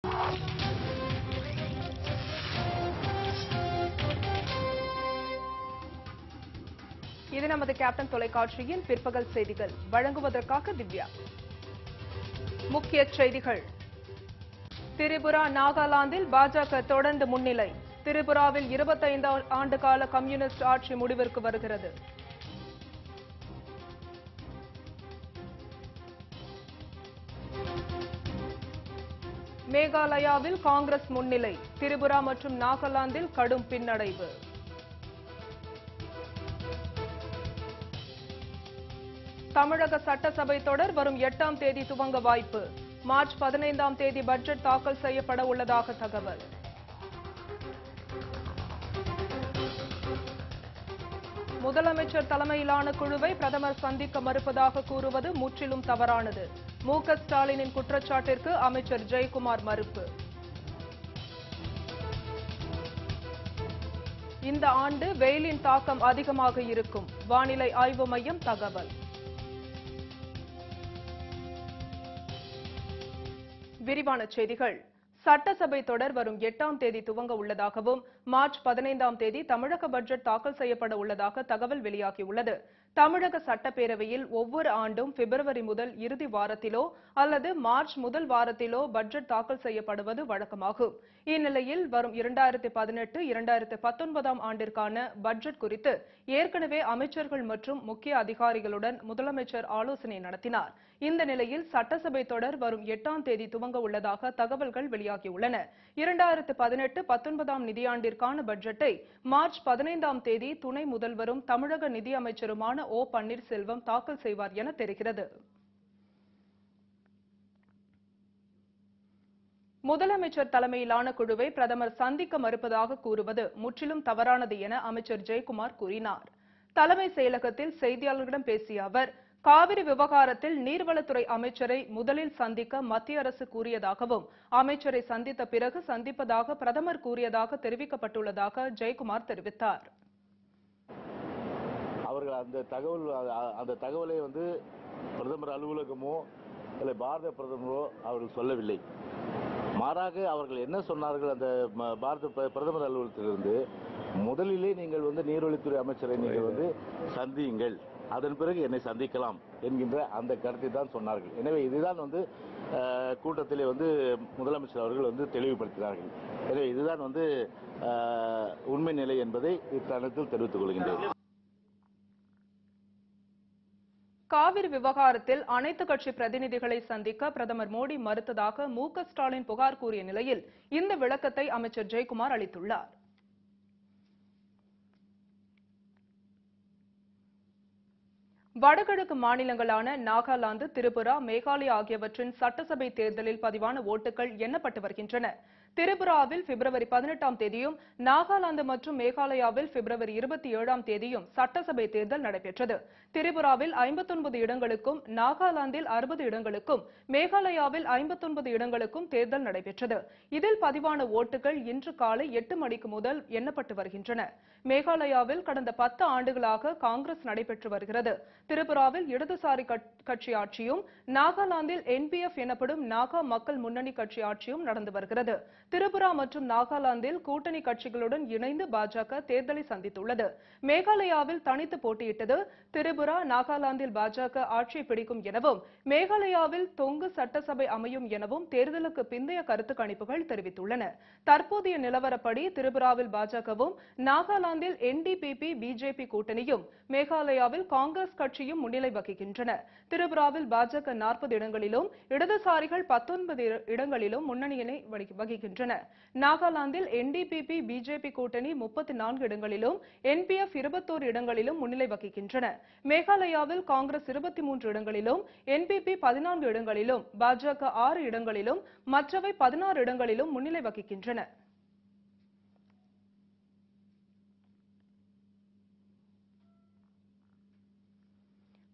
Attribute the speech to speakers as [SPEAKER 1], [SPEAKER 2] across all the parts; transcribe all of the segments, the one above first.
[SPEAKER 1] இது நமது கேப்டன் தொலைக்காட்சியின் பிற்பகல் செய்திகள். வழங்குவதற்காக திவ்யா. முக்கிய செய்திகள். திரிபுரா, நாகாலாந்தில் பாஜக தொடர்ந்து முன்னிலை. திரிபுராவில் 25 ஆண்டுகால கம்யூனிஸ்ட் ஆட்சி முடிவிற்கு வருகிறது. மேகாலயாவில் காங்கிரஸ் முன்னிலை. திரிபுரா மற்றும் நாகாலாந்தில் கடும் பின்னடைவு. தமிழக சட்டசபை தொடர் வரும் 8ஆம் தேதி துவங்க வாய்ப்பு. மார்ச் 15ஆம் தேதி பட்ஜெட் தாக்கல் செய்யப்பட உள்ளதாக தகவல். முதலமைச்சர் தலைமையிலான குழுவை பிரதமர் சந்திக்க மறுப்பதாக கூறுவது முற்றிலும் தவறானது. மு.க. ஸ்டாலினின் குற்றச்சாட்டிற்கு அமைச்சர் ஜெயக்குமார் மறுப்பு. இந்த ஆண்டு வெயிலின் தாக்கம் அதிகமாக இருக்கும். வானிலை ஆய்வு மையம் தகவல். விரிவான செய்திகள். சட்டசபை தொடர் வரும் 8ஆம் தேதி துவங்க உள்ளதாகவும் மார்ச் 15ஆம் தேதி தமிழக பட்ஜெட் தாக்கல் செய்யப்பட உள்ளதாக தகவல் வெளியாகியுள்ளது. தமிழக சட்டப்பேரவையில் ஒவ்வொரு ஆண்டும் பிப்ரவரி முதல் இறுதி வாரத்திலோ அல்லது மார்ச் முதல் வாரத்திலோ பட்ஜெட் தாக்கல் செய்யப்படுவது வழக்கமாகும். இந்நிலையில் வரும் 2018-2019 ஆண்டிற்கான பட்ஜெட் குறித்து ஏற்கனவே அமைச்சர்கள் மற்றும் முக்கிய அதிகாரிகளுடன் முதலமைச்சர் ஆலோசனை நடத்தினார். இந்த நிலையில் சட்டசபை தொடர் வரும் 8ஆம் தேதி துவங்க உள்ளதாக தகவல்கள் வெளியாகியுள்ளன. 2018-19 நிதியாண்டிற்கான பட்ஜெட்டை மார்ச் 15ஆம் தேதி துணை முதல்வரும் தமிழக நிதியமைச்சருமான ஓ. பன்னீர்செல்வம் தாக்கல் செய்வார் என தெரிகிறது. முதலமைச்சர் தலைமையிலான குழுவை பிரதமர் சந்திக்க மறுப்பதாக கூறுவது முற்றிலும் தவறானது என அமைச்சர் ஜெயக்குமார் கூறினார். தலைமை செயலகத்தில் செய்தியாளர்களிடம் பேசிய அவர், காவிரி விவகாரத்தில் நீர்வளத்துறை அமைச்சரை முதலில் சந்திக்க மத்திய அரசு கூறியதாகவும் அமைச்சரை சந்தித்த பிறகு சந்திப்பதாக பிரதமர் கூறியதாக தெரிவிக்கப்பட்டுள்ளதாக ஜெயக்குமார் தெரிவித்தார்.
[SPEAKER 2] அவர்கள் அந்த தகவலை பிரதமர் அலுவலகமோ இல்லை பாரத பிரதமரோ அவர்கள் சொல்லவில்லை. மாறாக அவர்கள் என்ன சொன்னார்கள், அந்த பாரத பிரதமர் அலுவலகத்திலிருந்து முதலிலே நீங்கள் நீர்வழித்துறை அமைச்சரை நீங்கள் சந்தியுங்கள், அதன் பிறகு என்னை சந்திக்கலாம் என்கின்ற அந்த கருத்தை தான் சொன்னார்கள். எனவே இதுதான் கூட்டத்திலே முதலமைச்சர் அவர்கள் தெளிவுபடுத்தினார்கள். எனவே இதுதான் உண்மை நிலை என்பதை இத்தருணத்தில் தெரிவித்துக் கொள்கின்றேன்.
[SPEAKER 1] காவிரி விவகாரத்தில் அனைத்து கட்சி பிரதிநிதிகளை சந்திக்க பிரதமர் மோடி மறுத்ததாக மு.க. ஸ்டாலின் புகார் கூறிய நிலையில் இந்த விளக்கத்தை அமைச்சர் ஜெயக்குமார் அளித்துள்ளார். வடகிழக்கு மாநிலங்களான நாகாலாந்து, திரிபுரா, மேகாலயா ஆகியவற்றின் சட்டசபை தேர்தலில் பதிவான ஓட்டுகள் எண்ணப்பட்டு வருகின்றன. திரிபுராவில் பிப்ரவரி 18ஆம் தேதியும் நாகாலாந்து மற்றும் மேகாலயாவில் பிப்ரவரி 27ஆம் தேதியும் சட்டசபை தேர்தல் நடைபெற்றது. திரிபுராவில் 59 இடங்களுக்கும், நாகாலாந்தில் 60 இடங்களுக்கும், மேகாலயாவில் 59 இடங்களுக்கும் தேர்தல் நடைபெற்றது. இதில் பதிவான ஓட்டுகள் இன்று காலை 8 மணிக்கு முதல் எண்ணப்பட்டு வருகின்றன. மேகாலயாவில் கடந்த 10 ஆண்டுகளாக காங்கிரஸ் நடைபெற்று வருகிறது. திரிபுராவில் இடதுசாரி கட்சி ஆட்சியும், நாகாலாந்தில் NPF எனப்படும் நாகா மக்கள் முன்னணி கட்சி ஆட்சியும் நடந்து வருகிறது. திரிபுரா மற்றும் நாகாலாந்தில் கூட்டணி கட்சிகளுடன் இணைந்து பாஜக தேர்தலை சந்தித்துள்ளது. மேகாலயாவில் தனித்து போட்டியிட்டது. திரிபுரா, நாகாலாந்தில் பாஜக ஆட்சியை பிடிக்கும் எனவும், மேகாலயாவில் தொங்கு சட்டசபை அமையும் எனவும் தேர்தலுக்கு பிந்தைய கருத்து கணிப்புகள் தெரிவித்துள்ளன. தற்போதைய நிலவரப்படி திரிபுராவில் பாஜகவும், நாகாலாந்தில் NDPP BJP கூட்டணியும், மேகாலயாவில் காங்கிரஸ் கட்சியும் முன்னிலை வகிக்கின்றன. திரிபுராவில் பாஜக 40 இடங்களிலும், இடதுசாரிகள் 19 இடங்களிலும் முன்னணியினை வகிக்கின்றன. நாகாலாந்தில் NDPP BJP கூட்டணி 34 இடங்களிலும், NPF 21 இடங்களிலும் முன்னிலை வகிக்கின்றன. மேகாலயாவில் காங்கிரஸ் 23 இடங்களிலும், NPP 14 இடங்களிலும், பாஜக 6 இடங்களிலும், மற்றவை 16 இடங்களிலும் முன்னிலை வகிக்கின்றன.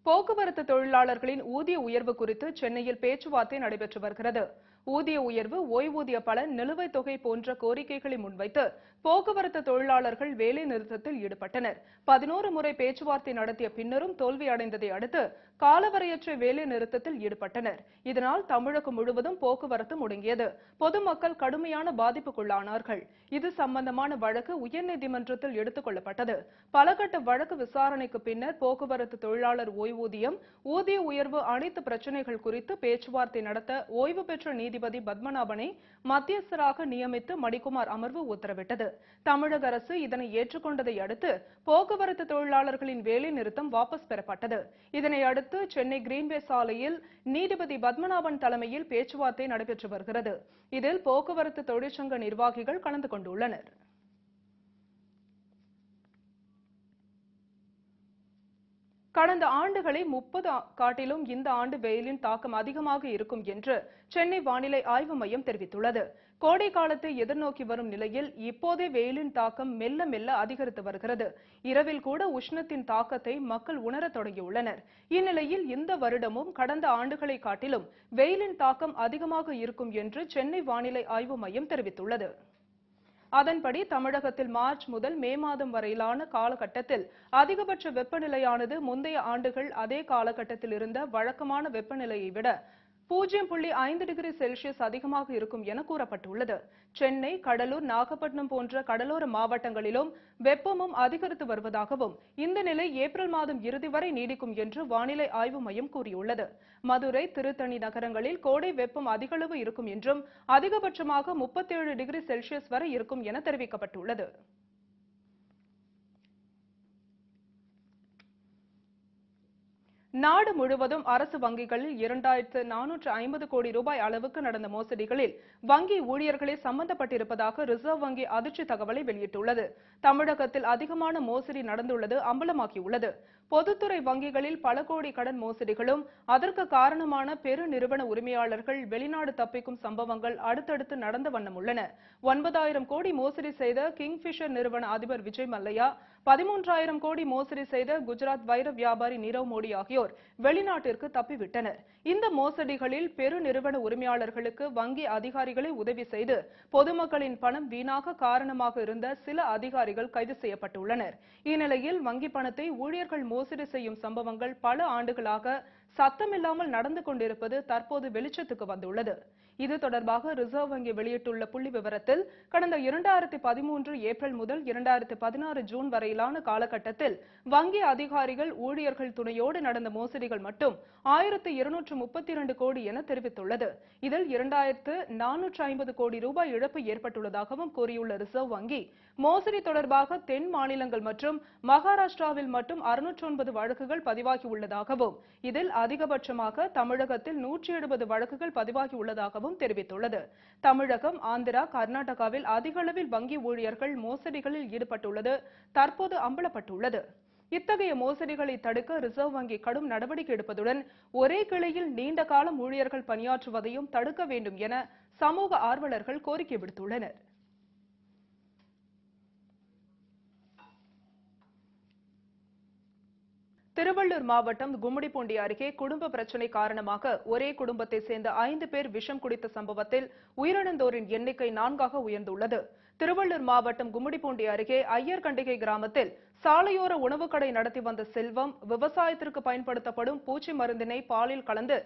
[SPEAKER 1] போக்குவரத்து தொழிலாளர்களின் ஊதிய உயர்வு குறித்து சென்னையில் பேச்சுவார்த்தை நடைபெற்று வருகிறது. ஊதிய உயர்வு, ஓய்வூதிய பலன், நிலுவைத் தொகை போன்ற கோரிக்கைகளை முன்வைத்து போக்குவரத்து தொழிலாளர்கள் வேலை நிறுத்தத்தில் ஈடுபட்டனர். 11 முறை பேச்சுவார்த்தை நடத்திய பின்னரும் தோல்வியடைந்ததை அடுத்து காலவரையற்ற வேலை நிறுத்தத்தில் ஈடுபட்டனர். இதனால் தமிழகம் முழுவதும் போக்குவரத்து முடங்கியது. பொதுமக்கள் கடுமையான பாதிப்புக்குள்ளானார்கள். இது சம்பந்தமான வழக்கு உயர்நீதிமன்றத்தில் எடுத்துக் கொள்ளப்பட்டது. பலகட்ட வழக்கு விசாரணைக்கு பின்னர் போக்குவரத்து தொழிலாளர் ஓய்வூதியம், ஊதிய உயர்வு அனைத்து பிரச்சினைகள் குறித்து பேச்சுவார்த்தை நடத்த ஓய்வு பெற்ற நீதிபதி பத்மநாபனை மத்தியஸ்தராக நியமித்து மணிக்குமார் அமர்வு உத்தரவிட்டது. தமிழக அரசு இதனை ஏற்றுக்கொண்டதை அடுத்து போக்குவரத்து தொழிலாளர்களின் வேலை நிறுத்தம் வாபஸ் பெறப்பட்டது. இதனை அடுத்து சென்னை கிரீன்வே சாலையில் நீதிபதி பத்மநாபன் தலைமையில் பேச்சுவார்த்தை நடைபெற்று வருகிறது. இதில் போக்குவரத்து தொழிற்சங்க நிர்வாகிகள் கலந்து கொண்டுள்ளனர். கடந்த ஆண்டுகளை 30 காட்டிலும் இந்த ஆண்டு வெயிலின் தாக்கம் அதிகமாக இருக்கும் என்று சென்னை வானிலை ஆய்வு மையம் தெரிவித்துள்ளது. கோடை காலத்தை எதிர்நோக்கி வரும் நிலையில் இப்போதே வெயிலின் தாக்கம் மெல்ல மெல்ல அதிகரித்து வருகிறது. இரவில் கூட உஷ்ணத்தின் தாக்கத்தை மக்கள் உணரத் தொடங்கியுள்ளனர். இந்நிலையில் இந்த வருடமும் கடந்த ஆண்டுகளை காட்டிலும் வெயிலின் தாக்கம் அதிகமாக இருக்கும் என்று சென்னை வானிலை ஆய்வு மையம் தெரிவித்துள்ளது. அதன்படி தமிழகத்தில் மார்ச் முதல் மே மாதம் வரையிலான காலகட்டத்தில் அதிகபட்ச வெப்பநிலையானது முந்தைய ஆண்டுகள் அதே காலகட்டத்தில் இருந்த வழக்கமான வெப்பநிலையை விட 0.5 டிகிரி செல்சியஸ் அதிகமாக இருக்கும் என கூறப்பட்டுள்ளது. சென்னை, கடலூர், நாகப்பட்டினம் போன்ற கடலோர மாவட்டங்களிலும் வெப்பமும் அதிகரித்து வருவதாகவும் இந்த நிலை ஏப்ரல் மாதம் இறுதி வரை நீடிக்கும் என்று வானிலை ஆய்வு மையம் கூறியுள்ளது. மதுரை, திருத்தணி நகரங்களில் கோடை வெப்பம் அதிகளவு இருக்கும் என்றும் அதிகபட்சமாக 37 டிகிரி செல்சியஸ் வரை இருக்கும் என தெரிவிக்கப்பட்டுள்ளது. நாடு முழுவதும் அரசு வங்கிகளில் 2450 கோடி ரூபாய் அளவுக்கு நடந்த மோசடிகளில் வங்கி ஊழியர்களே சம்பந்தப்பட்டிருப்பதாக ரிசர்வ் வங்கி அதிர்ச்சி தகவலை வெளியிட்டுள்ளது. தமிழகத்தில் அதிகமான மோசடி நடந்துள்ளது அம்பலமாகியுள்ளது. பொதுத்துறை வங்கிகளில் பல கோடி கடன் மோசடிகளும் அதற்கு காரணமான பெரு நிறுவன உரிமையாளர்கள் வெளிநாடு தப்பிக்கும் சம்பவங்கள் அடுத்தடுத்து நடந்த வண்ணம் உள்ளன. 9000 கோடி மோசடி செய்த கிங்ஃபிஷர் நிறுவன அதிபர் விஜய் மல்லையா, 13000 கோடி மோசடி செய்த குஜராத் வைர வியாபாரி நீரவ் மோடி ஆகியோர் வெளிநாட்டிற்கு தப்பிவிட்டனர். இந்த மோசடிகளில் பெரு நிறுவன உரிமையாளர்களுக்கு வங்கி அதிகாரிகளை உதவி செய்து பொதுமக்களின் பணம் வீணாக காரணமாக இருந்த சில அதிகாரிகள் கைது செய்யப்பட்டுள்ளனர். இந்நிலையில் வங்கி பணத்தை ஊழியர்கள் மோசடி செய்யும் சம்பவங்கள் பல ஆண்டுகளாக சத்தமில்லாமல் நடந்து கொண்டிருப்பது தற்போது வெளிச்சத்துக்கு வந்துள்ளது. இது தொடர்பாக ரிசர்வ் வங்கி வெளியிட்டுள்ள புள்ளி விவரத்தில் கடந்த 2013 ஏப்ரல் முதல் 2016 ஜூன் வரையிலான காலகட்டத்தில் வங்கி அதிகாரிகள் ஊழியர்கள் துணையோடு நடந்த மோசடிகள் மட்டும் 1232 கோடி என தெரிவித்துள்ளது. இதில் 2450 கோடி ரூபாய் இழப்பு ஏற்பட்டுள்ளதாகவும் கூறியுள்ள ரிசர்வ் வங்கி, மோசடி தொடர்பாக தென் மாநிலங்கள் மற்றும் மகாராஷ்டிராவில் மட்டும் 609 வழக்குகள் பதிவாகியுள்ளதாகவும் இதில் அதிகபட்சமாக தமிழகத்தில் 170 வழக்குகள் பதிவாகியுள்ளதாகவும் தெரிவித்துள்ளது. தமிழகம், ஆந்திரா, கர்நாடகாவில் அதிக அளவில் வங்கி ஊழியர்கள் மோசடிகளில் ஈடுபட்டுள்ளது தற்போது அம்பலப்பட்டுள்ளது. இத்தகைய மோசடிகளை தடுக்க ரிசர்வ் வங்கி கடும் நடவடிக்கை எடுப்பதுடன் ஒரே கிளையில் நீண்ட காலம் ஊழியர்கள் பணியாற்றுவதையும் தடுக்க வேண்டும் என சமூக ஆர்வலர்கள் கோரிக்கை விடுத்துள்ளனர். திருவள்ளூர் மாவட்டம் கும்மிடிப்பூண்டி அருகே குடும்ப பிரச்சினை காரணமாக ஒரே குடும்பத்தை சேர்ந்த 5 பேர் விஷம் குடித்த சம்பவத்தில் உயிரிழந்தோரின் எண்ணிக்கை 4ஆக உயர்ந்துள்ளது. திருவள்ளூர் மாவட்டம் கும்மிடிப்பூண்டி அருகே ஐயர்கண்டிகை கிராமத்தில் சாலையோர உணவுக்கடை நடத்தி வந்த செல்வம் விவசாயத்திற்கு பயன்படுத்தப்படும் பூச்சி மருந்தினை பாலில் கலந்து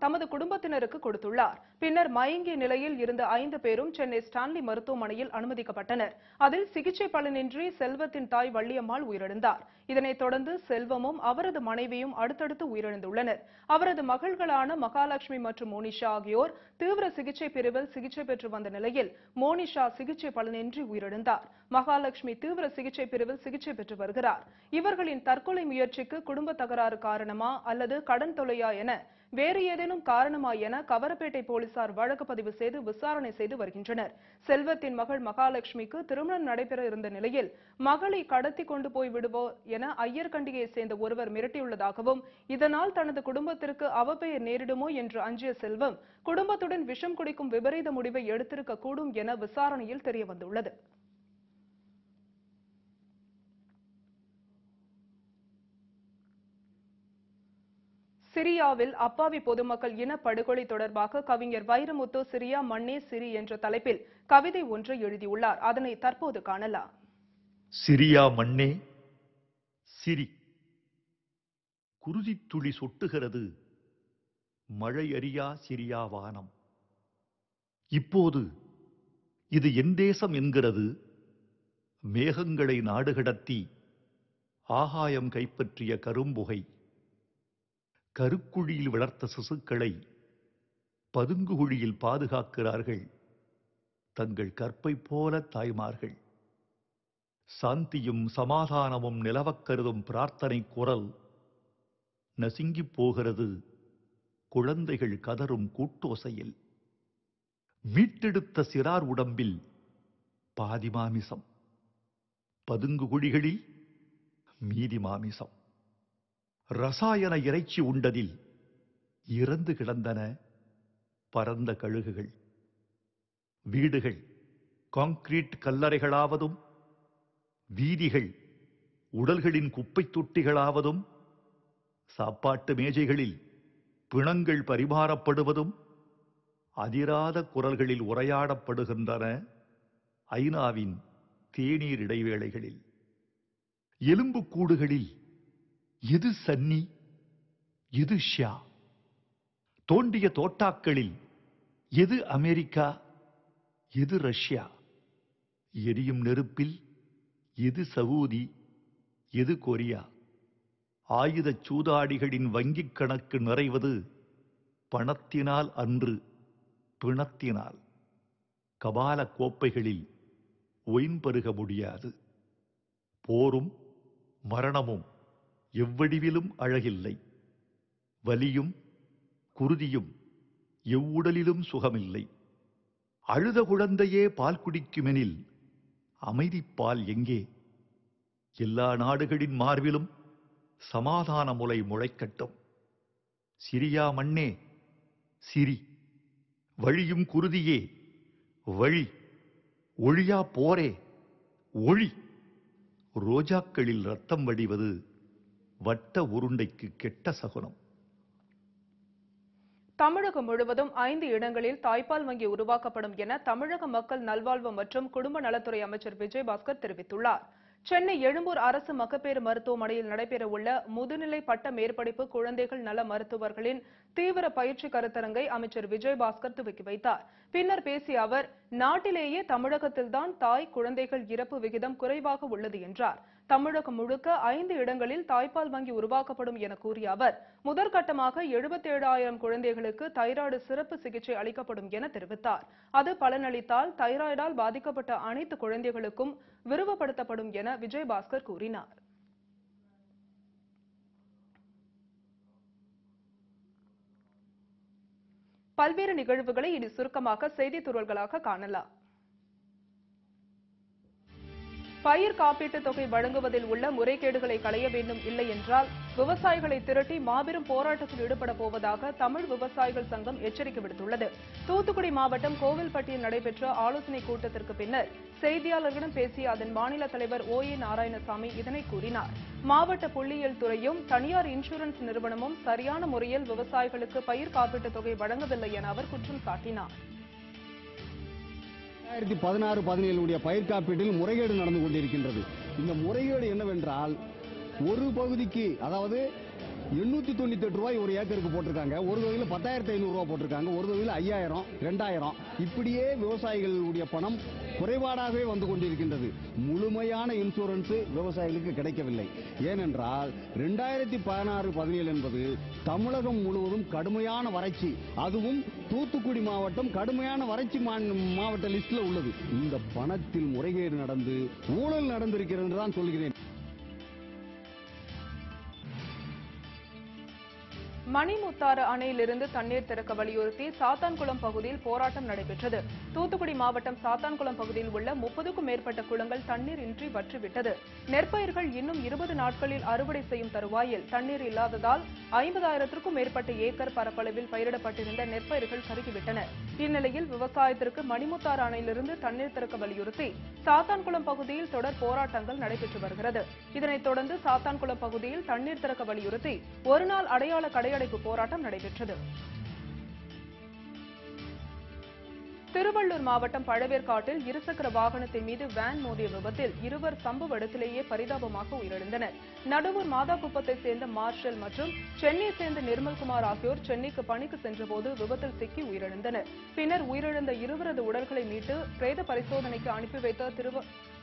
[SPEAKER 1] தமது குடும்பத்தினருக்கு கொடுத்துள்ளார். பின்னர் மயங்கிய நிலையில் இருந்த 5 பேரும் சென்னை ஸ்டான்லி மருத்துவமனையில் அனுமதிக்கப்பட்டனர். அதில் சிகிச்சை பலனின்றி செல்வத்தின் தாய் வள்ளியம்மாள் உயிரிழந்தார். இதனைத் தொடர்ந்து செல்வமும் அவரது மனைவியும் அடுத்தடுத்து உயிரிழந்துள்ளனர். அவரது மகள்களான மகாலட்சுமி மற்றும் மோனிஷா ஆகியோர் தீவிர சிகிச்சை பிரிவில் சிகிச்சை பெற்று வந்த நிலையில் மோனிஷா சிகிச்சை பலனின்றி உயிரிழந்தார். மகாலட்சுமி தீவிர சிகிச்சை பிரிவில் சிகிச்சை பெற்று வருகிறார். இவர்களின் தற்கொலை முயற்சிக்கு குடும்ப தகராறு காரணமா அல்லது கடன் தொல்லையா என வேறு ஏதேனும் காரணமா என கவரப்பேட்டை போலீசார் வழக்கு பதிவு செய்து விசாரணை செய்து வருகின்றனர். செல்வத்தின் மகள் மகாலட்சுமிக்கு திருமணம் நடைபெற இருந்த நிலையில் மகளை கடத்தி கொண்டு போய் விடுவோர் என ஐயர்கண்டிகையை சேர்ந்த ஒருவர் மிரட்டியுள்ளதாகவும் இதனால் தனது குடும்பத்திற்கு அவப்பெயர் நேரிடுமோ என்று அஞ்சிய செல்வம் குடும்பத்துடன் விஷம் குடிக்கும் விபரீத முடிவை எடுத்திருக்க கூடும் என விசாரணையில் தெரியவந்துள்ளது. சிரியாவில் அப்பாவி பொதுமக்கள் இனப்படுகொலை தொடர்பாக கவிஞர் வைரமுத்து சிரியா மண்ணே சிரி என்ற தலைப்பில் கவிதை ஒன்றை எழுதியுள்ளார். அதனை தற்போது காணலாம்.
[SPEAKER 3] சிரியா மண்ணே சிரி, குருதித் துளி சொட்டுகிறது மழை அறியா சிரியா வானம். இப்போது இது என் தேசம் என்கிறது. மேகங்களை நாடுகடத்தி ஆகாயம் கைப்பற்றிய கரும்புகை. கருக்குழியில் வளர்த்த சிசுக்களை பதுங்குகுழியில் பாதுகாக்கிறார்கள் தங்கள் கற்பை போல தாய்மார்கள். சாந்தியும் சமாதானமும் நிலவக் கருதும் பிரார்த்தனை குரல் நசுங்கிப் போகிறது குழந்தைகள் கதறும் கூட்டோசையில். மீட்டெடுத்த சிறார் உடம்பில் பாதி மாமிசம், பதுங்கு குழிகளில் மீதி மாமிசம். ரசாயன இறைச்சி உண்டதில் இறந்து கிடந்தன பரந்த கழுகுகள். வீடுகள் கான்கிரீட் கல்லறைகளாவதும், வீதிகள் உடல்களின் குப்பை தொட்டிகளாவதும், சாப்பாட்டு மேஜைகளில் பிணங்கள் பரிமாறப்படுவதும், அதிராத குரல்களில் உரையாடப்படுகின்றன ஐநாவின் தேநீர் இடைவேளைகளில். எலும்புக்கூடுகளில் எது சன்னி, எது ஷியா? தோண்டிய தோட்டாக்களில் எது அமெரிக்கா, எது ரஷ்யா? எரியும் நெருப்பில் எது சவூதி, எது கொரியா? ஆயுதச் சூதாடிகளின் வங்கிக் கணக்கு நிறைவது பணத்தினால் அன்று, பிணத்தினால். கபால கோப்பைகளில் ஒயின் பருக முடியாது. போரும் மரணமும் எவ்வடிவிலும் அழகில்லை. வலியும் குருதியும் எவ்வுடலிலும் சுகமில்லை. அழுத குழந்தையே பால் குடிக்குமெனில் அமைதிப்பால் எங்கே? எல்லா நாடுகளின் மார்பிலும் சமாதான முலை முளைக்கட்டும். சிரியா மண்ணே சிரி, வழியும் குருதியே வழி, ஒழியா போரே ஒழி. ரோஜாக்களில் ரத்தம் வடிவது வட்ட உருண்டைக்கு கெட்ட சகுனம்.
[SPEAKER 1] தமிழகம் முழுவதும் 5 இடங்களில் தாய்ப்பால் வங்கி உருவாக்கப்படும் என தமிழக மக்கள் நல்வாழ்வு மற்றும் குடும்ப நலத்துறை அமைச்சர் விஜயபாஸ்கர் தெரிவித்துள்ளார். சென்னை எழும்பூர் அரசு மகப்பேறு மருத்துவமனையில் நடைபெறவுள்ள முதுநிலை பட்ட மேற்படிப்பு குழந்தைகள் நல மருத்துவர்களின் தீவிர பயிற்சி கருத்தரங்கை அமைச்சர் விஜயபாஸ்கர் துவக்கி வைத்தார். பின்னர் பேசிய அவர், நாட்டிலேயே தமிழகத்தில்தான் தாய் குழந்தைகள் இறப்பு விகிதம் குறைவாக உள்ளது என்றார். தமிழகம் முழுக்க 5 இடங்களில் தாய்ப்பால் வங்கி உருவாக்கப்படும் என கூறிய அவர், முதற்கட்டமாக 77,000 குழந்தைகளுக்கு தைராய்டு சிறப்பு சிகிச்சை அளிக்கப்படும் என தெரிவித்தார். அது பலனளித்தால் தைராய்டால் பாதிக்கப்பட்ட அனைத்து குழந்தைகளுக்கும் விரிவுபடுத்தப்படும் என விஜயபாஸ்கர் கூறினார். பல்வேறு நிகழ்வுகளை இனி சுருக்கமாக செய்தி துறள்களாக காணலாம். பயிர் காப்பீட்டுத் தொகை வழங்குவதில் உள்ள முறைகேடுகளை களைய வேண்டும், இல்லை என்றால் விவசாயிகளை திரட்டி மாபெரும் போராட்டத்தில் ஈடுபட போவதாக தமிழ் விவசாயிகள் சங்கம் எச்சரிக்கை விடுத்துள்ளது. தூத்துக்குடி மாவட்டம் கோவில்பட்டியில் நடைபெற்ற ஆலோசனைக் கூட்டத்திற்கு பின்னர் செய்தியாளர்களிடம் பேசிய அதன் மாநில தலைவர் OA நாராயணசாமி இதனை கூறினார். மாவட்ட புள்ளியியல் துறையும் தனியார் இன்சூரன்ஸ் நிறுவனமும் சரியான முறையில் விவசாயிகளுக்கு பயிர் காப்பீட்டுத் தொகை வழங்கவில்லை என அவர் குற்றம் சாட்டினார்.
[SPEAKER 4] 2016-17 பயிர் காப்பீட்டில் முறைகேடு நடந்து கொண்டிருக்கின்றது. இந்த முறைகேடு என்னவென்றால், ஒரு பகுதிக்கு அதாவது 898 ரூபாய் ஒரு ஏக்கருக்கு போட்டிருக்காங்க. ஒரு தொகையில் 10,500 ரூபாய் போட்டிருக்காங்க. ஒரு தொகையில் 5,000, 2,000 இப்படியே விவசாயிகளுடைய பணம் குறைபாடாகவே வந்து கொண்டிருக்கின்றது. முழுமையான இன்சூரன்ஸ் விவசாயிகளுக்கு கிடைக்கவில்லை. ஏனென்றால் 2016-17 என்பது தமிழகம் முழுவதும் கடுமையான வறட்சி, அதுவும் தூத்துக்குடி மாவட்டம் கடுமையான வறட்சி மாவட்ட லிஸ்ட்ல உள்ளது. இந்த பணத்தில் முறைகேடு நடந்து ஊழல் நடந்திருக்கிறது என்று தான் சொல்கிறேன்.
[SPEAKER 1] மணிமுத்தாறு அணையிலிருந்து தண்ணீர் திறக்க வலியுறுத்தி சாத்தான்குளம் பகுதியில் போராட்டம் நடைபெற்றது. தூத்துக்குடி மாவட்டம் சாத்தான்குளம் பகுதியில் உள்ள 30க்கும் மேற்பட்ட குளங்கள் தண்ணீர் இன்றி வற்றிவிட்டது. நெற்பயிர்கள் இன்னும் 20 நாட்களில் அறுவடை செய்யும் தருவாயில் தண்ணீர் இல்லாததால் 50,000க்கும் மேற்பட்ட ஏக்கர் பரப்பளவில் பயிரிடப்பட்டிருந்த நெற்பயிர்கள் கருகிவிட்டன. இந்நிலையில் விவசாயத்திற்கு மணிமுத்தாறு அணையிலிருந்து தண்ணீர் திறக்க வலியுறுத்தி சாத்தான்குளம் பகுதியில் தொடர் போராட்டங்கள் நடைபெற்று வருகிறது. இதனைத் தொடர்ந்து சாத்தான்குளம் பகுதியில் தண்ணீர் திறக்க வலியுறுத்தி ஒருநாள் அடையாள கடை கடையடைப்பு போராட்டம் நடைபெற்றது. திருவள்ளூர் மாவட்டம் பழவேற்காட்டில் இருசக்கர வாகனத்தின் மீது வேன் மோதிய விபத்தில் இருவர் சம்பவ இடத்திலேயே பரிதாபமாக உயிரிழந்தனர். நடுவூர் மாதாக்குப்பத்தை சேர்ந்த மார்ஷல் மற்றும் சென்னையை சேர்ந்த நிர்மல்குமார் ஆகியோர் சென்னைக்கு பணிக்கு சென்றபோது விபத்தில் சிக்கி உயிரிழந்தனர். பின்னர் உயிரிழந்த இருவரது உடல்களை மீட்டு பிரேத பரிசோதனைக்கு அனுப்பி வைத்த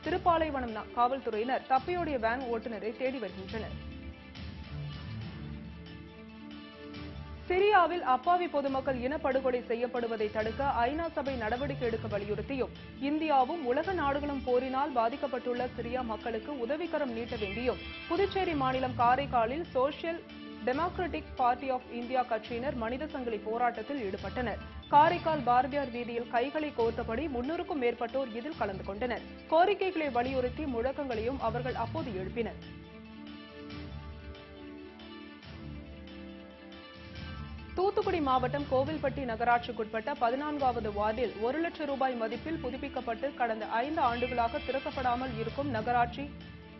[SPEAKER 1] திருப்பாலைவனம் காவல்துறையினர் தப்பியோடிய வேன் ஓட்டுநரை தேடி வருகின்றனர். சிரியாவில் அப்பாவி பொதுமக்கள் இனப்படுகொலை செய்யப்படுவதை தடுக்க ஐநா சபை நடவடிக்கை எடுக்க வலியுறுத்தியும் இந்தியாவும் உலக நாடுகளும் போரினால் பாதிக்கப்பட்டுள்ள சிரியா மக்களுக்கு உதவிக்கரம் நீட்ட வேண்டியும் புதுச்சேரி மாநிலம் காரைக்காலில் social democratic party of India கட்சியினர் மனித சங்கிலி போராட்டத்தில் ஈடுபட்டனர். காரைக்கால் பாரதியார் வீதியில் கைகளை கோர்த்தபடி 300க்கும் மேற்பட்டோர் இதில் கலந்து கொண்டனர். கோரிக்கைகளை வலியுறுத்தி முழக்கங்களையும் அவர்கள் அப்போது எழுப்பினர். தூத்துக்குடி மாவட்டம் கோவில்பட்டி நகராட்சிக்குட்பட்ட 14வது வார்டில் 1 லட்சம் ரூபாய் மதிப்பில் புதுப்பிக்கப்பட்டு கடந்த 5 ஆண்டுகளாக திறக்கப்படாமல் இருக்கும் நகராட்சி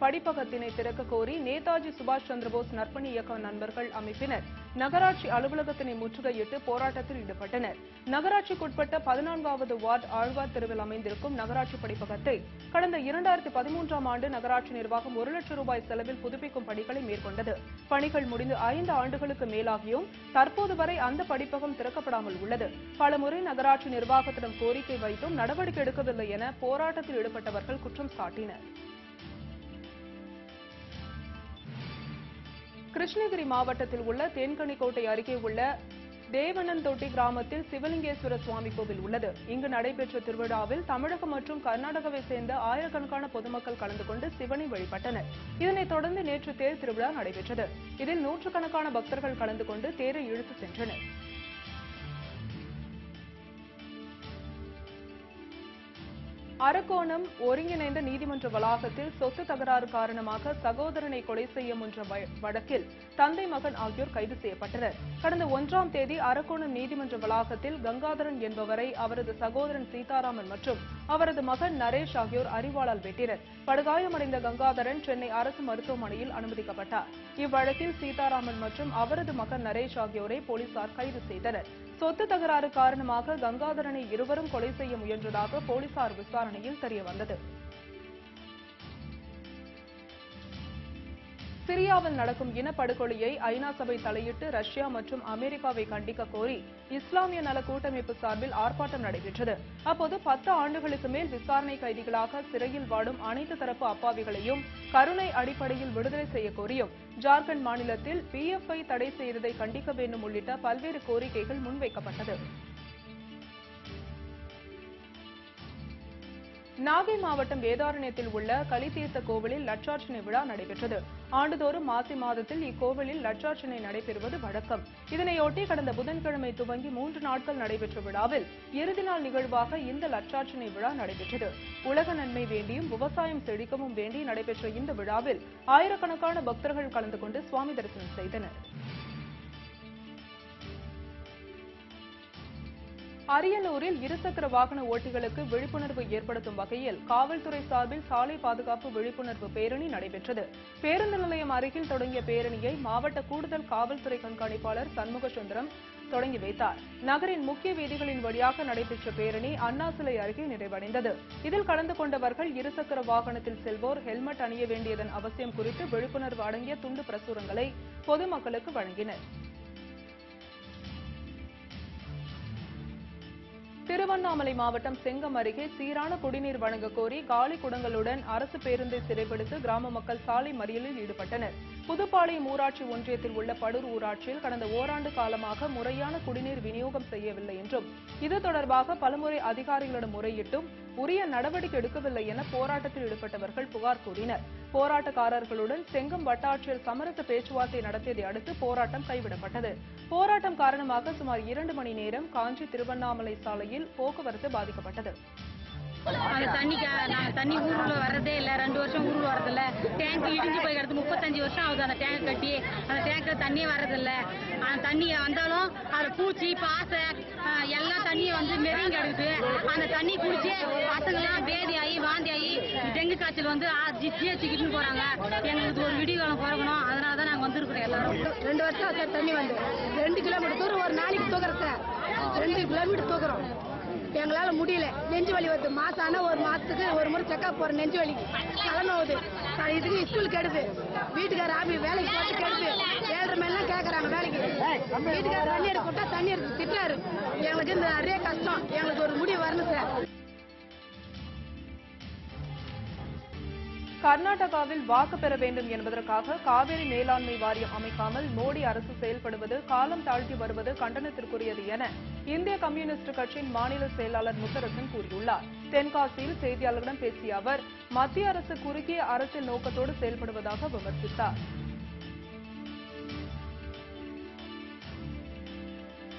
[SPEAKER 1] படிப்பகத்தினை திறக்க கோரி நேதாஜி சுபாஷ் சந்திரபோஸ் நற்பணி இயக்க நண்பர்கள் அமைப்பினர் நகராட்சி அலுவலகத்தினை முற்றுகையிட்டு போராட்டத்தில் ஈடுபட்டனர். நகராட்சிக்குட்பட்ட 14வது வார்டு ஆழ்வார் தெருவில் அமைந்திருக்கும் நகராட்சி படிப்பகத்தை கடந்த 2013ஆம் ஆண்டு நகராட்சி நிர்வாகம் 1 லட்சம் ரூபாய் செலவில் புதுப்பிக்கும் பணிகளை மேற்கொண்டது. பணிகள் முடிந்து 5 ஆண்டுகளுக்கு மேலாகியும் தற்போது வரை அந்த படிப்பகம் திறக்கப்படாமல் உள்ளது. பலமுறை நகராட்சி நிர்வாகத்திடம் கோரிக்கை வைத்தும் நடவடிக்கை எடுக்கவில்லை என போராட்டத்தில் ஈடுபட்டவர்கள் குற்றம் சாட்டினர். கிருஷ்ணகிரி மாவட்டத்தில் உள்ள தேன்கனிக்கோட்டை அருகே உள்ள தேவனந்தொட்டி கிராமத்தில் சிவலிங்கேஸ்வர சுவாமி கோவில் உள்ளது. இங்கு நடைபெற்ற திருவிழாவில் தமிழகம் மற்றும் கர்நாடகாவை சேர்ந்த ஆயிரக்கணக்கான பொதுமக்கள் கலந்து கொண்டு சிவனை வழிபட்டனர். இதனைத் தொடர்ந்து நேற்று தேர் திருவிழா நடைபெற்றது. இதில் நூற்றுக்கணக்கான பக்தர்கள் கலந்து கொண்டு தேரை இழுத்து சென்றனர். அரக்கோணம் ஒருங்கிணைந்த நீதிமன்ற வளாகத்தில் சொத்து தகராறு காரணமாக சகோதரனை கொலை செய்ய முயன்ற வழக்கில் தந்தை மகன் ஆகியோர் கைது செய்யப்பட்டனர். கடந்த 1ஆம் தேதி அரக்கோணம் நீதிமன்ற வளாகத்தில் கங்காதரன் என்பவரை அவரது சகோதரன் சீதாராமன் மற்றும் அவரது மகன் நரேஷ் ஆகியோர் அரிவாளால் வெட்டினர். படுகாயமடைந்த கங்காதரன் சென்னை அரசு மருத்துவமனையில் அனுமதிக்கப்பட்டார். இவ்வழக்கில் சீதாராமன் மற்றும் அவரது மகன் நரேஷ் ஆகியோரை போலீசார் கைது செய்தனர். சொத்து தகராறு காரணமாக கங்காதரனை இருவரும் கொலை செய்ய முயன்றதாக போலீசார் விசாரணையில் தெரியவந்தது. சிரியாவில் நடக்கும் இனப்படுகொலையை ஐநா சபை தலையிட்டு ரஷ்யா மற்றும் அமெரிக்காவை கண்டிக்க கோரி இஸ்லாமிய நல கூட்டமைப்பு சார்பில் ஆர்ப்பாட்டம் நடைபெற்றது. அப்போது 10 ஆண்டுகளுக்கு மேல் விசாரணை கைதிகளாக சிறையில் வாடும் அனைத்து தரப்பு அப்பாவிகளையும் கருணை அடிப்படையில் விடுதலை செய்ய கோரியும் ஜார்க்கண்ட் மாநிலத்தில் PF-ஐ தடை செய்ததை கண்டிக்க வேண்டும் உள்ளிட்ட பல்வேறு கோரிக்கைகள் முன்வைக்கப்பட்டது. நாகை மாவட்டம் வேதாரண்யத்தில் உள்ள கலிதீர்த்த கோவிலில் லட்சார்ச்சனை விழா நடைபெற்றது. ஆண்டுதோறும் மாசி மாதத்தில் இக்கோவிலில் லட்சார்ச்சனை நடைபெறுவது வழக்கம். இதனையொட்டி கடந்த புதன்கிழமை துவங்கி 3 நாட்கள் நடைபெற்ற விழாவில் இறுதி நாள் நிகழ்வாக இந்த லட்சார்ச்சனை விழா நடைபெற்றது. உலக நன்மை வேண்டியும் விவசாயம் செழிக்கவும் வேண்டி நடைபெற்ற இந்த விழாவில் ஆயிரக்கணக்கான பக்தர்கள் கலந்து கொண்டு சுவாமி தரிசனம் செய்தனர். அரியலூரில் இருசக்கர வாகன ஓட்டிகளுக்கு விழிப்புணர்வு ஏற்படுத்தும் வகையில் காவல்துறை சார்பில் சாலை பாதுகாப்பு விழிப்புணர்வு பேரணி நடைபெற்றது. பேருந்து நிலையம் அருகில் தொடங்கிய பேரணியை மாவட்ட கூடுதல் காவல்துறை கண்காணிப்பாளர் சண்முக சுந்தரம் தொடங்கி வைத்தார். நகரின் முக்கிய வீதிகளின் வழியாக நடைபெற்ற பேரணி அண்ணா சிலை அருகே நிறைவடைந்தது. இதில் கலந்து கொண்டவர்கள் இருசக்கர வாகனத்தில் செல்வோர் ஹெல்மெட் அணிய வேண்டியதன் அவசியம் குறித்து விழிப்புணர்வு அடங்கிய துண்டு பிரசுரங்களை பொதுமக்களுக்கு வழங்கினர். திருவண்ணாமலை மாவட்டம் செங்கம் அருகே சீரான குடிநீர் வழங்க கோரி காலி குடங்களுடன் அரசு பேருந்தை சிறைபிடித்து கிராம மக்கள் சாலை மறியலில் ஈடுபட்டனர். புதுப்பாளையம் ஊராட்சி ஒன்றியத்தில் உள்ள படூர் ஊராட்சியில் கடந்த ஓராண்டு காலமாக முறையான குடிநீர் விநியோகம் செய்யவில்லை என்றும் இது தொடர்பாக பலமுறை அதிகாரிகளிடம் முறையிட்டும் உரிய நடவடிக்கை எடுக்கவில்லை என போராட்டத்தில் ஈடுபட்டவர்கள் புகார் கூறினர். போராட்டக்காரர்களுடன் செங்கம் வட்டாட்சியர் சமரச பேச்சுவார்த்தை நடத்தியதை அடுத்து போராட்டம் கைவிடப்பட்டது. போராட்டம் காரணமாக சுமார் 2 மணி நேரம் காஞ்சி திருவண்ணாமலை சாலையில் போக்குவரத்து பாதிக்கப்பட்டது.
[SPEAKER 5] அந்த தண்ணி ஊருக்குள்ள வர்றதே இல்லை. 2 வருஷம் ஊருக்கு வரதில்ல. டேங்க் இடிஞ்சு போய் கிடந்து 35 வருஷம் ஆகுது. அந்த டேங்க் கட்டி அந்த டேங்க்ல தண்ணியே வர்றதில்ல. அந்த தண்ணியை வந்தாலும் அதில் பூச்சி பாசை எல்லாம் தண்ணியை வந்து மெருங்கி கிடக்குது. அந்த தண்ணி குடிச்சு பசங்கள்லாம் பேதி ஆகி வாந்தி ஆகி டெங்கு காய்ச்சல் வந்து ஜிஹெச்சுக்கிட்டு போறாங்க. எங்களுக்கு ஒரு விடிய காலம் பிறக்கணும், அதனால தான் நாங்க வந்திருக்கிறோம் எல்லாரும்.
[SPEAKER 6] 2 வருஷம் ஆச்சு தண்ணி வந்து 2 கிலோமீட்டர் தூரம் ஒரு நாளைக்கு தூக்குறோம் சார். 2 கிலோமீட்டர் தூக்குறோம். எங்களால முடியல. நெஞ்சு வலி வருது. மாசம் ஆனா ஒரு மாசத்துக்கு ஒரு முறை செக்அப் போற நெஞ்சு வலி தலைநோவுது. இதுக்கு ஸ்கூல் கெடுது. வீட்டுக்கார வேலைக்கு போட்டு கெடுது. 7:30 மணிலாம் கேட்கறாங்க வேலைக்கு. வீட்டுக்கார தண்ணி எடுக்க தண்ணி எடுத்து திட்டாரு. எங்களுக்கு இந்த நிறைய கஷ்டம். எங்களுக்கு ஒரு முடிவு வரணும் சார்.
[SPEAKER 1] கர்நாடகாவில் வாக்கு பெற வேண்டும் என்பதற்காக காவிரி மேலாண்மை வாரியம் அமைக்காமல் மோடி அரசு செயல்படுவது காலம் தாழ்த்தி வருவது கண்டனத்திற்குரியது என இந்திய கம்யூனிஸ்ட் கட்சியின் மாநில செயலாளர் முத்தரசன் கூறியுள்ளார். தென்காசியில் செய்தியாளர்களிடம் பேசிய அவர் மத்திய அரசு குறுகிய அரசியல் நோக்கத்தோடு செயல்படுவதாக விமர்சித்தார்.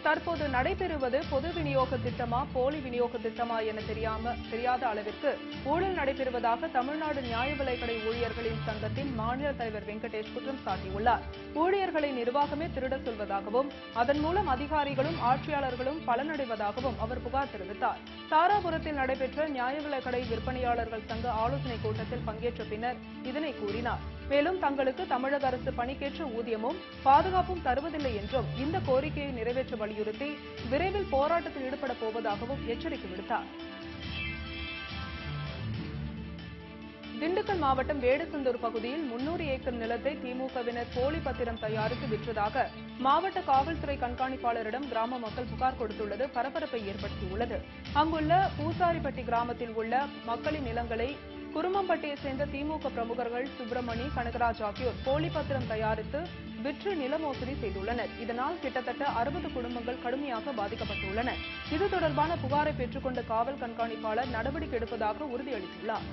[SPEAKER 1] தற்போது நடைபெறுவது பொது விநியோக திட்டமா போலி விநியோக திட்டமா என தெரியாத அளவிற்கு ஊழல் நடைபெறுவதாக தமிழ்நாடு நியாய விலைக்கடை ஊழியர்களின் சங்கத்தின் மாநில தலைவர் வெங்கடேஷ் குற்றம் சாட்டியுள்ளார். ஊழியர்களை நிர்வாகமே திருட சொல்வதாகவும் அதன் மூலம் அதிகாரிகளும் ஆட்சியாளர்களும் பலனடைவதாகவும் அவர் புகார் தெரிவித்தார். தாராபுரத்தில் நடைபெற்ற நியாய விலைக்கடை விற்பனையாளர்கள் சங்க ஆலோசனைக் கூட்டத்தில் பங்கேற்ற பின்னர் இதனை கூறினார். மேலும் தங்களுக்கு தமிழக அரசு பணிக்கேற்ற ஊதியமும் பாதுகாப்பும் தருவதில்லை என்றும் இந்த கோரிக்கையை நிறைவேற்ற வலியுறுத்தி விரைவில் போராட்டத்தில் ஈடுபட போவதாகவும் எச்சரிக்கை விடுத்தார். திண்டுக்கல் மாவட்டம் வேடசந்தூர் பகுதியில் 300 ஏக்கர் நிலத்தை திமுகவினர் போலி பத்திரம் தயாரித்து விற்றதாக மாவட்ட காவல்துறை கண்காணிப்பாளரிடம் கிராம மக்கள் புகார் கொடுத்துள்ளது பரபரப்பை ஏற்படுத்தியுள்ளது. அங்குள்ள பூசாரிப்பட்டி கிராமத்தில் உள்ள மக்களின் நிலங்களை குருமம்பட்டியை சேர்ந்த திமுக பிரமுகர்கள் சுப்பிரமணி, கனகராஜ் ஆகியோர் போலி பத்திரம் தயாரித்து விற்று நில மோசடி செய்துள்ளனர். இதனால் கிட்டத்தட்ட 60 குடும்பங்கள் கடுமையாக பாதிக்கப்பட்டுள்ளன. இது தொடர்பான புகாரை பெற்றுக்கொண்ட காவல் கண்காணிப்பாளர் நடவடிக்கை எடுப்பதாக உறுதியளித்துள்ளார்.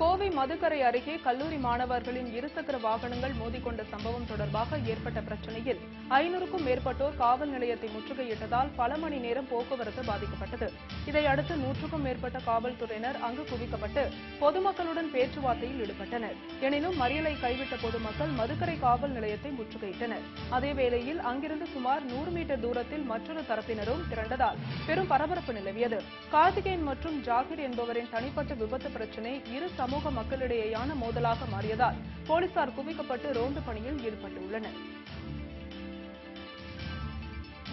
[SPEAKER 1] கோவை மதுக்கரை அருகே கல்லூரி மாணவர்களின் இருசக்கர வாகனங்கள் மோதிக்கொண்ட சம்பவம் தொடர்பாக ஏற்பட்ட பிரச்சனையில் 500க்கும் மேற்பட்டோர் காவல் நிலையத்தை முற்றுகையிட்டதால் பல மணி நேரம் போக்குவரத்து பாதிக்கப்பட்டது. இதையடுத்து 100க்கும் மேற்பட்ட காவல்துறையினர் அங்கு குவிக்கப்பட்டு பொதுமக்களுடன் பேச்சுவார்த்தையில் ஈடுபட்டனர். எனினும் மறியலை கைவிட்ட பொதுமக்கள் மதுக்கரை காவல் நிலையத்தை முற்றுகையிட்டனர். அதேவேளையில் அங்கிருந்து சுமார் 100 மீட்டர் தூரத்தில் மற்றொரு தரப்பினரும் திரண்டதால் பெரும் பரபரப்பு நிலவியது. கார்த்திகேயன் மற்றும் ஜாகிர் என்பவரின் தனிப்பட்ட விபத்து பிரச்சினை இரு சமூக மக்களிடையேயான மோதலாக மாறியதால் போலீசார் குவிக்கப்பட்டு ரோந்து பணியில் ஈடுபட்டுள்ளனர்.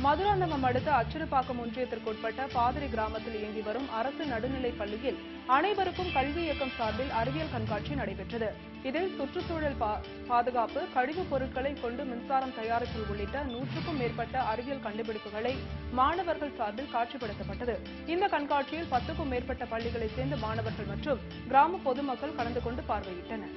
[SPEAKER 1] மதுராந்தகம் அடுத்த அச்சிறுபாக்கம் ஒன்றியத்திற்குட்பட்ட பாதிரி கிராமத்தில் இயங்கி வரும் அரசு நடுநிலைப் பள்ளியில் அனைவருக்கும் கல்வி இயக்கம் சார்பில் அறிவியல் கண்காட்சி நடைபெற்றது. இதில் சுற்றுச்சூழல் பாதுகாப்பு, கழிவுப் பொருட்களை கொண்டு மின்சாரம் தயாரித்தல் உள்ளிட்ட 100க்கும் மேற்பட்ட அறிவியல் கண்டுபிடிப்புகளை மாணவர்கள் சார்பில் காட்சிப்படுத்தப்பட்டது. இந்த கண்காட்சியில் 10க்கும் மேற்பட்ட பள்ளிகளைச் சேர்ந்த மாணவர்கள் மற்றும் கிராம பொதுமக்கள் கலந்து கொண்டு பார்வையிட்டனர்.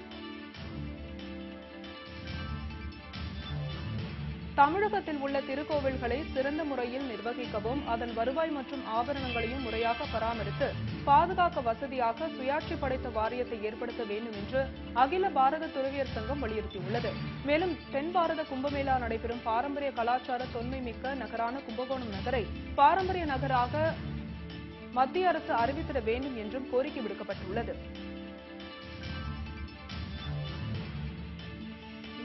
[SPEAKER 1] தமிழகத்தில் உள்ள திருக்கோவில்களை சிறந்த முறையில் நிர்வகிக்கவும் அதன் வருவாய் மற்றும் ஆபரணங்களையும் முறையாக பராமரித்து பாதுகாக்க வசதியாக சுயாட்சி படைத்த வாரியத்தை ஏற்படுத்த வேண்டும் என்று அகில பாரத துறவியர் சங்கம் வலியுறுத்தியுள்ளது. மேலும் தென் பாரத கும்பமேளா நடைபெறும் பாரம்பரிய கலாச்சார தொன்மைமிக்க நகரான கும்பகோணம் நகரை பாரம்பரிய நகராக மத்திய அரசு அறிவித்திட வேண்டும் என்றும் கோரிக்கை விடுக்கப்பட்டுள்ளது.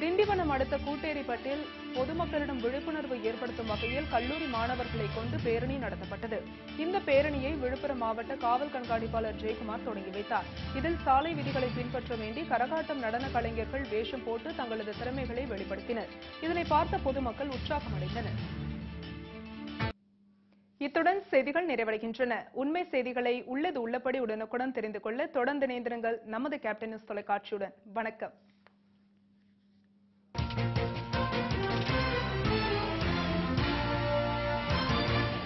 [SPEAKER 1] திண்டிவனம் அடுத்த கூட்டேரிப்பட்டில் பொதுமக்களிடம் விழிப்புணர்வு ஏற்படுத்தும் வகையில் கல்லூரி மாணவர்களை கொண்டு பேரணி நடத்தப்பட்டது. இந்த பேரணியை விழுப்புரம் மாவட்ட காவல் கண்காணிப்பாளர் ஜெயக்குமார் தொடங்கி வைத்தார். இதில் சாலை விதிகளை பின்பற்ற வேண்டி கரகாட்டம் நடன கலைஞர்கள் வேஷம் போட்டு தங்களது திறமைகளை வெளிப்படுத்தினர். இதனை பார்த்த பொதுமக்கள் உற்சாகமடைந்தனர். இத்துடன் செய்திகள் நிறைவடைகின்றன. உண்மை செய்திகளை உள்ளது உள்ளபடி உடனுக்குடன் தெரிந்து கொள்ள தொடர்ந்து இணைந்திருங்கள் நமது கேப்டன் நியூஸ் தொலைக்காட்சியுடன். வணக்கம்.